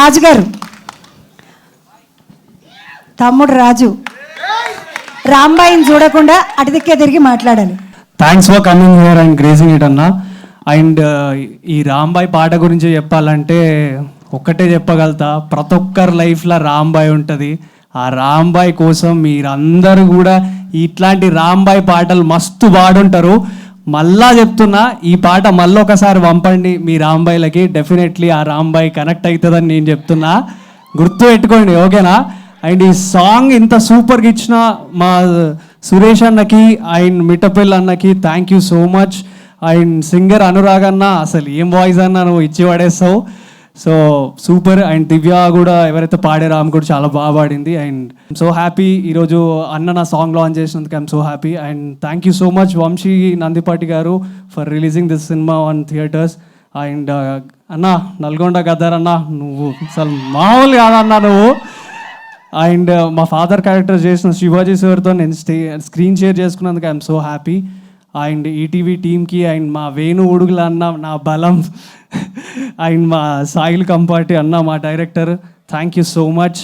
రాజు గారు, తమ్ముడు రాజు రాంబాయిని చూడకుండా అటు దిక్కే తిరిగి మాట్లాడాలి. Thanks for coming here and gracing it అన్న. అండ్ ఈ రాంబాయ్ పాట గురించి చెప్పాలంటే ఒక్కటే చెప్పగలుగుతా, ప్రతి ఒక్కరి లైఫ్లో రాంబాయ్ ఉంటుంది. ఆ రాంబాయ్ కోసం మీరందరూ కూడా ఇట్లాంటి రాంబాయ్ పాటలు మస్తు పాడుంటారు. మళ్ళా చెప్తున్నా, ఈ పాట మళ్ళీ ఒకసారి పంపండి మీ రాంబాయ్లకి, డెఫినెట్లీ ఆ రాంబాయ్ కనెక్ట్ అవుతుందని నేను చెప్తున్నా, గుర్తు పెట్టుకోండి, ఓకేనా? అండ్ ఈ సాంగ్ ఇంత సూపర్గా ఇచ్చిన మా సురేష్ అన్నకి అండ్ మిట్టపల్లి అన్నకి thank you so much. And singer Anurag అన్న, అసలు ఏం వాయిస్ అన్న నువ్వు ఇచ్చి పడేస్తావు, సో సూపర్. అండ్ దివ్య కూడా ఎవరైతే పాడారో ఆమె కూడా చాలా బాగా పాడింది. అండ్ సో హ్యాపీ ఈరోజు అన్న నా సాంగ్ లాంచ్ చేసినందుకు I'm so happy. And thank you so much Vamsi Nandipati garu for releasing this cinema on theatres. And అన్న నల్గొండ గద్దర్ అన్న, నువ్వు అసలు మామూలు కాదన్నా నువ్వు. అండ్ మా ఫాదర్ క్యారెక్టర్ చేసిన శివాజీ సార్తో నేను స్క్రీన్ షేర్ చేసుకున్నందుకు I'm so happy. And ETV టీమ్కి అండ్ మా వేణు ఉడుగుల అన్న నా బలం, అండ్ మా సాయిల్ కంపాటి అన్న మా director, thank you so much.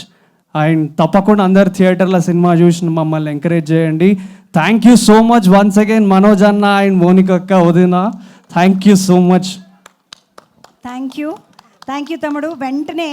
And తప్పకుండా అందరు థియేటర్లో సినిమా చూసి మమ్మల్ని ఎంకరేజ్ చేయండి. Thank you so much once again Manoj అన్న అండ్ మోనిక అక్క వదిన, thank you so much. Thank you తమ్ముడు. వెంటనే